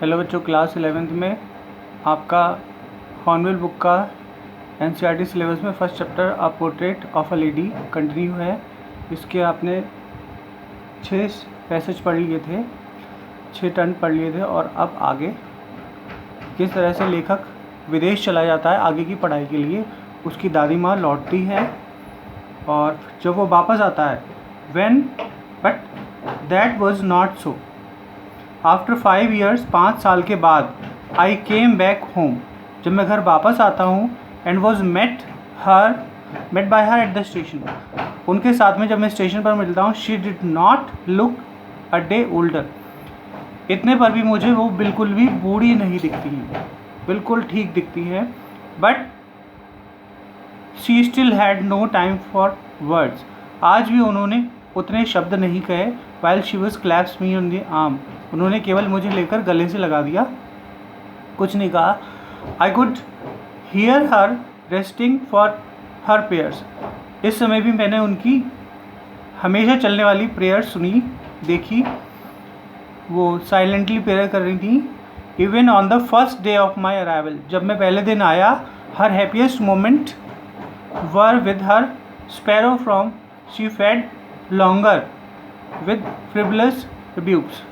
Hello बच्चों, class 11th में आपका हॉर्नबिल बुक का एनसीईआरटी सिलेबस में first chapter a portrait of a lady continue है। इसके आपने 6 पैसेज पढ़ लिए थे, 6 टर्न पढ़ लिए थे और अब आगे किस तरह से लेखक विदेश चला जाता है आगे की पढ़ाई के लिए। उसकी दादी माँ लौटती है और जब वो वापस आता है but that was not so. After 5 years 5 साल के बाद आई केम बैक होम, जब मैं घर वापस आता हूँ and was met by her at the station, उनके साथ में जब मैं स्टेशन पर मिलता हूँ, she did not look a day older, इतने पर भी मुझे वो बिल्कुल भी बूढ़ी नहीं दिखती हैं, बिल्कुल ठीक दिखती है। But she still had no time for words, आज भी उन्होंने उतने शब्द नहीं कहे। While she was clasps me on the arm, उन्होंने केवल मुझे लेकर गले से लगा दिया, कुछ नहीं कहा। I could hear her resting for her prayers, इस समय भी मैंने उनकी हमेशा चलने वाली प्रेयर सुनी देखी, वो साइलेंटली प्रेयर कर रही थी। Even on the first day of my arrival, जब मैं पहले दिन आया, her happiest moment were with her sparrow from she fed longer with frivolous rebukes,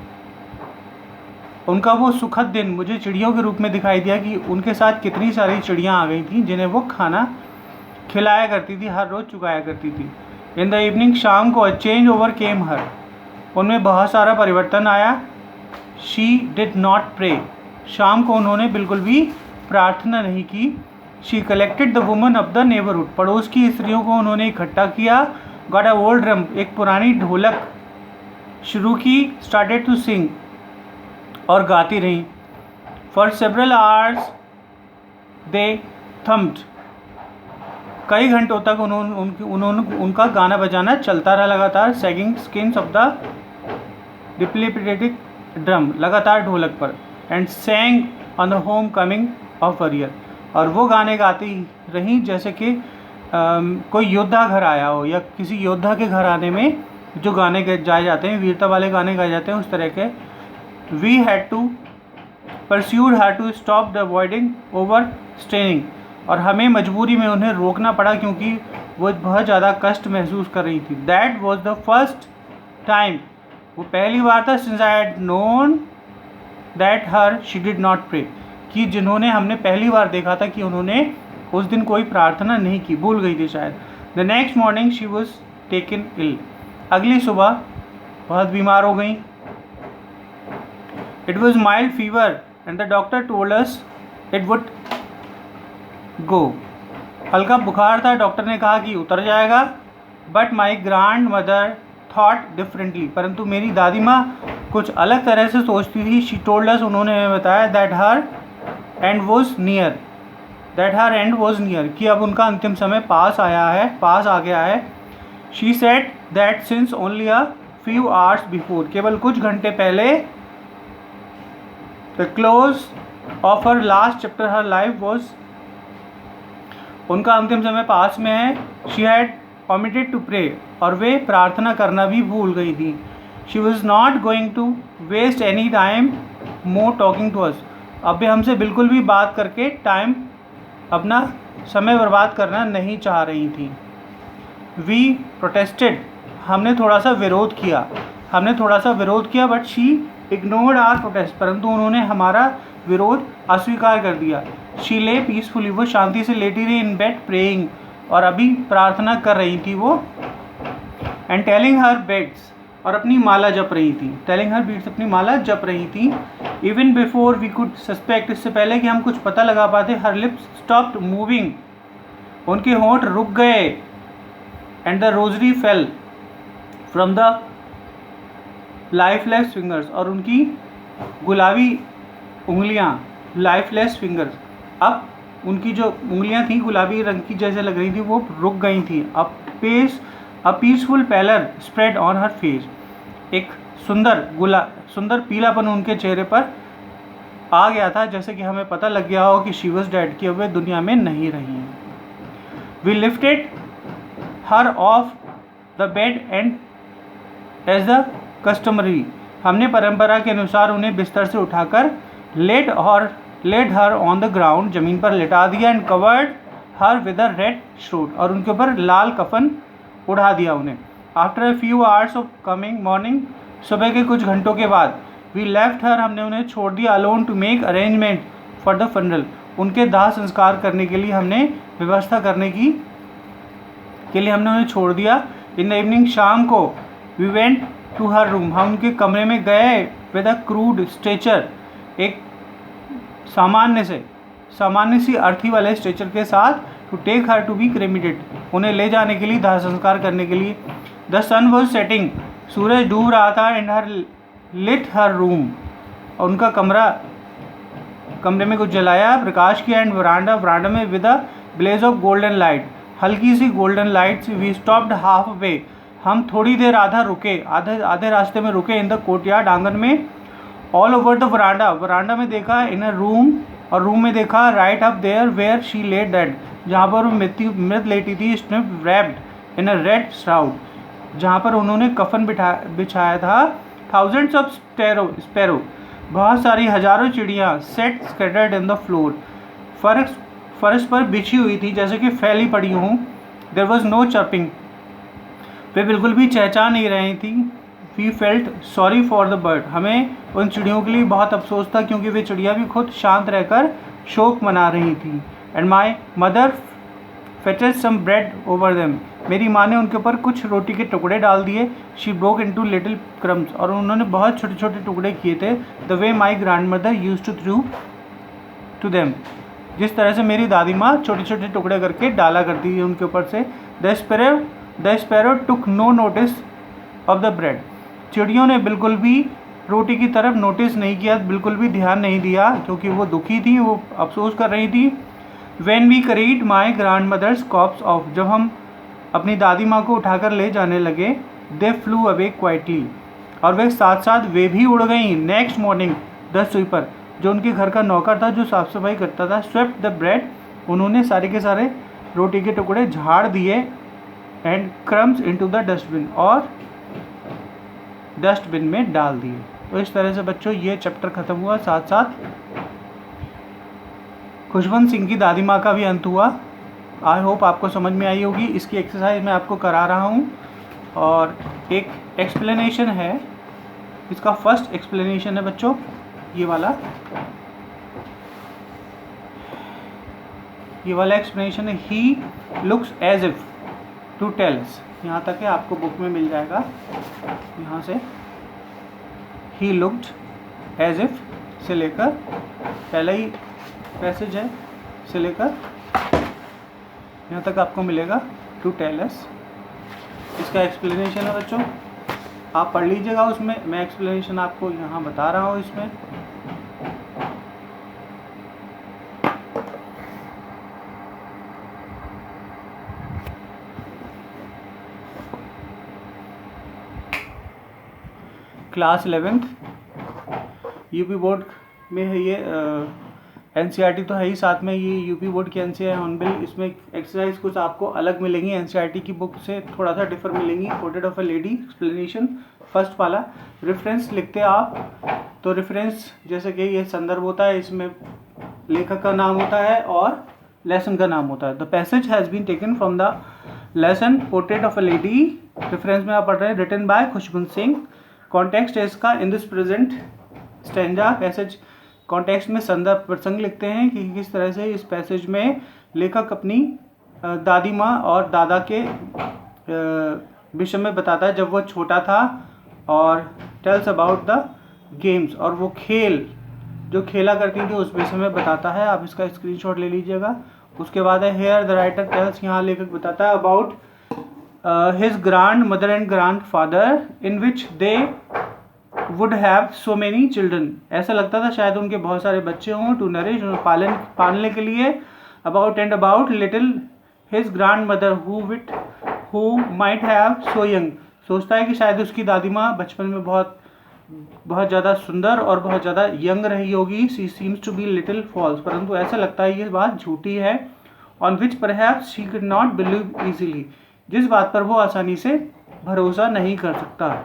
उनका वो सुखद दिन मुझे चिड़ियों के रूप में दिखाई दिया कि उनके साथ कितनी सारी चिड़ियाँ आ गई थीं जिन्हें वो खाना खिलाया करती थी, हर रोज़ चुकाया करती थी। इन द इवनिंग, शाम को, चेंज ओवर केम हर, उनमें बहुत सारा परिवर्तन आया। शी डिड नॉट प्रे, शाम को उन्होंने बिल्कुल भी प्रार्थना नहीं की। She collected the woman of the neighbourhood, पड़ोस की स्त्रियों को उन्होंने इकट्ठा किया। गॉट अ ओल्ड ड्रम, एक पुरानी ढोलक शुरू की। स्टार्टेड टू सिंग, और गाती रहीं। For several hours they thumped, कई घंटों तक उनका गाना बजाना चलता रहा लगातार। Sagging skins of the dilapidated drum, लगातार ढोलक पर। And sang on the homecoming of warrior, और वो गाने गाती रहीं जैसे कि कोई योद्धा घर आया हो या किसी योद्धा के घर आने में जो गाने गाए जाते हैं, वीरता वाले गाने गाए जाते हैं, उस तरह के। We had to pursued her to stop the avoiding overstraining, और हमें मजबूरी में उन्हें रोकना पड़ा क्योंकि वो बहुत ज़्यादा कष्ट महसूस कर रही थी। That was the first time, वो पहली बार था, since I had known that her she did not pray, कि जिन्होंने हमने पहली बार देखा था कि उन्होंने उस दिन कोई प्रार्थना नहीं की, भूल गई थी शायद। The next morning she was taken ill, अगली सुबह बहुत बीमार हो गई। It was mild fever and the doctor told us it would go, हल्का बुखार था, डॉक्टर ने कहा कि उतर जाएगा। But my grandmother thought differently, परंतु मेरी दादी माँ कुछ अलग तरह से सोचती थी। She told us, उन्होंने हमें बताया, that her end was near, कि अब उनका अंतिम समय पास आ गया है। She said that since only a few hours before, केवल कुछ घंटे पहले, the close of her last chapter her life was, उनका अंतिम समय पास में है। She had omitted to pray, और वे प्रार्थना करना भी भूल गई थी। She was not going to waste any time more talking to us, अब वे हमसे बिल्कुल भी बात करके अपना समय बर्बाद करना नहीं चाह रही थी। We protested, हमने थोड़ा सा विरोध किया, but she ignored our protest, परंतु उन्होंने हमारा विरोध अस्वीकार कर दिया। She lay peacefully, वो शांति से लेटी रही, in bed praying, और अभी प्रार्थना कर रही थी वो। And telling her beads, और अपनी माला जप रही थी। Telling her beads, अपनी माला जप रही थी। Even before we could suspect, इससे पहले कि हम कुछ पता लगा पाते, her lips stopped moving, उनके होंठ रुक गए। And the rosary fell from the lifeless fingers, और उनकी गुलाबी उंगलियां, लाइफलेस फिंगर्स, अब उनकी जो उंगलियां थी गुलाबी रंग की जैसे लग रही थी, वो रुक गई थी। A peaceful pallor spread on her face, एक सुंदर पीलापन उनके चेहरे पर आ गया था, जैसे कि हमें पता लग गया हो कि शी वाज डेड, कि अब वे दुनिया में नहीं रही हैं। We lifted her off the bed and as the customary, हमने परंपरा के अनुसार उन्हें बिस्तर से उठाकर laid her on the ground, ज़मीन पर लिटा दिया, and covered her with a red shroud, और उनके ऊपर लाल कफन उड़ा दिया उन्हें। After a few hours of coming morning, सुबह के कुछ घंटों के बाद, वी लेफ्ट हर, हमने उन्हें छोड़ दिया, alone to make arrangement for the funeral, उनके दाह संस्कार करने के लिए हमने व्यवस्था करने के लिए हमने उन्हें छोड़ दिया। इन द इवनिंग, शाम को, we went to her room, हम उनके कमरे में गए, विद अ क्रूड स्ट्रेचर, एक सामान्य सी अर्थी वाले स्ट्रेचर के साथ, to take her to be cremated, उन्हें ले जाने के लिए, दाह संस्कार करने के लिए। द सन वॉज सेटिंग, सूरज डूब रहा था, and her lit her room, और उनका कमरे में कुछ जलाया, प्रकाश किया, एंड वरांडा में with a blaze of golden light, हल्की सी golden light. We stopped halfway, हम थोड़ी देर आधे रास्ते में रुके, इन द कोर्टयार्ड, आंगन में, ऑल ओवर द वरांडा में देखा, इन अ रूम, और रूम में देखा, right up there where she lay dead, जहाँ पर वो मृत लेटी थी, strip wrapped in a red shroud, जहाँ पर उन्होंने कफन बिछाया था। थाउजेंड्स ऑफ स्पैरो, बहुत सारी हजारों चिड़ियाँ, set scattered in the floor, फर्श पर बिछी हुई थी, जैसे कि फैली पड़ी हूँ। देयर वॉज नो चर्पिंग, वे बिल्कुल भी चहचहा नहीं रही थी। We felt sorry for the bird, हमें उन चिड़ियों के लिए बहुत अफसोस था, क्योंकि वे चिड़िया भी खुद शांत रहकर शोक मना रही थी। And my mother fetched some bread over them, मेरी माँ ने उनके ऊपर कुछ रोटी के टुकड़े डाल दिए। She broke into little crumbs, और उन्होंने बहुत छोटे छोटे टुकड़े किए थे। The way my grandmother used to throw to them, जिस तरह से मेरी दादी माँ छोटे छोटे टुकड़े करके डाला करती थी उनके ऊपर से। The sparrow took no notice of the bread, चिड़ियों ने बिल्कुल भी रोटी की तरफ नोटिस नहीं किया, बिल्कुल भी ध्यान नहीं दिया, क्योंकि वो दुखी थी, वो अफसोस कर रही थी। When we carried my grandmother's corpse off, जब हम अपनी दादी माँ को उठाकर ले जाने लगे, they flew away quietly, और वे साथ साथ वे भी उड़ गईं। नेक्स्ट मॉर्निंग, द स्वीपर, जो उनके घर का नौकर था, जो साफ सफाई करता था, स्वेप्ट द ब्रेड, उन्होंने सारे के सारे रोटी के टुकड़े झाड़ दिए, and crumbs into the dustbin, और डस्टबिन में डाल दिए। तो इस तरह से बच्चों ये चैप्टर ख़त्म हुआ, साथ साथ खुशवंत सिंह की दादी माँ का भी अंत हुआ। आई होप आपको समझ में आई होगी। इसकी एक्सरसाइज मैं आपको करा रहा हूँ, और एक एक्सप्लेनेशन है, इसका फर्स्ट एक्सप्लेनेशन है बच्चों ये वाला एक्सप्लेनेशन है, he looks as if to tell us, यहाँ तक है, आपको बुक में मिल जाएगा। यहाँ से ही लुक्ड एज इफ से लेकर, पहला ही पैसेज है से लेकर यहाँ तक आपको मिलेगा, टू टेल अस, इसका एक्सप्लेनेशन है बच्चों, आप पढ़ लीजिएगा उसमें, मैं एक्सप्लेनेशन आपको यहाँ बता रहा हूँ इसमें। क्लास 11th यूपी बोर्ड में है ये, एनसीईआरटी तो है ही, साथ में ये यूपी बोर्ड की एनसीईआरटी हॉर्नबिल, इसमें एक्सरसाइज कुछ आपको अलग मिलेंगी, एनसीईआरटी की बुक से थोड़ा सा डिफर मिलेंगी। Portrait of a lady explanation, first वाला। रेफरेंस लिखते आप, तो रेफरेंस जैसे कि ये संदर्भ होता है, इसमें लेखक का नाम होता है और लेसन का नाम होता है। The passage has been taken from the lesson portrait of a lady, reference में आप पढ़ रहे हैं, written by Khushwant Singh. Context है इसका, in this present stanza passage, context में संदर्भ प्रसंग लिखते हैं कि किस तरह से इस पैसेज में लेखक अपनी दादी माँ और दादा के विषय में बताता है जब वो छोटा था, और टेल्स अबाउट द गेम्स, और वो खेल जो खेला करती थी उस विषय में बताता है। आप इसका स्क्रीनशॉट ले लीजिएगा। उसके बाद है हेयर द राइटर टेल्स, यहाँ लेखक बताता है about his grand mother and grand father in which they would have so many children, ऐसा लगता था शायद उनके बहुत सारे बच्चे हों, टू नरिश, पालने के लिए। About little his grand mother who might have so young, सोचता है कि शायद उसकी दादी माँ बचपन में बहुत ज़्यादा सुंदर और बहुत ज़्यादा यंग रही होगी। She seems to be little false, परंतु ऐसा लगता है ये बात झूठी है। On which perhaps she could not believe easily, जिस बात पर वो आसानी से भरोसा नहीं कर सकता।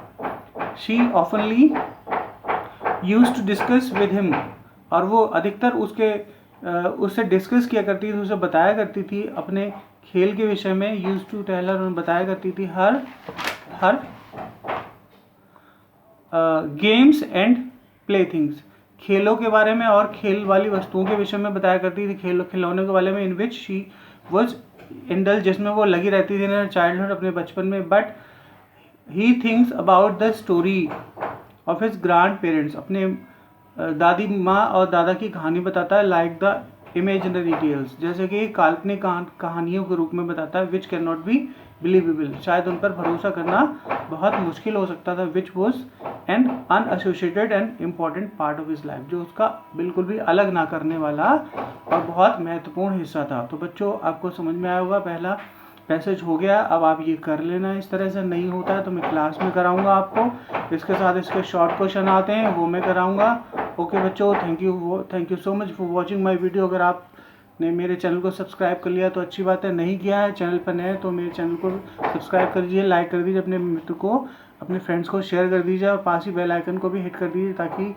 She oftenly used to discuss with him, और वो अधिकतर उससे डिस्कस किया करती थी, उसे बताया करती थी अपने खेल के विषय में। यूज टू टेल हर, बताया करती थी हर गेम्स एंड प्ले थिंग्स, खेलों के बारे में और खेल वाली वस्तुओं के विषय में बताया करती थी, खिलौने के बारे में। इन विच शी वॉज इंडल्ज, जिसमें वो लगी रहती थी इन चाइल्डहुड, अपने बचपन में। But he thinks about the story of his grand parents, अपने दादी माँ और दादा की कहानी बताता है। लाइक द इमेजिनरी टेल्स, जैसे कि काल्पनिक कहानियों के रूप में बताता है। Which can not be believable, शायद उन पर भरोसा करना बहुत मुश्किल हो सकता था। Which was an unassociated and important part of his life, जो उसका बिल्कुल भी अलग ना करने वाला और बहुत महत्वपूर्ण हिस्सा था। तो बच्चों, आपको समझ में आया होगा, पहला पैसेज हो गया। अब आप ये कर लेना। इस तरह से नहीं होता है तो मैं क्लास में कराऊंगा आपको। इसके साथ इसके शॉर्ट क्वेश्चन आते हैं, वो मैं कराऊंगा। ओके बच्चों, thank you so much for watching my video. अगर आपने मेरे चैनल को सब्सक्राइब कर लिया तो अच्छी बात है, नहीं किया है चैनल पर नए तो मेरे चैनल को सब्सक्राइब कर दीजिए, लाइक कर दीजिए, अपने मित्र को, अपने फ्रेंड्स को शेयर कर दीजिए और पास ही बेल आइकन को भी हिट कर दीजिए, ताकि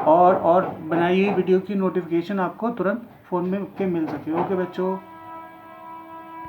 और बनाई हुई वीडियो की नोटिफिकेशन आपको तुरंत फ़ोन में मिल सके। ओके बच्चों।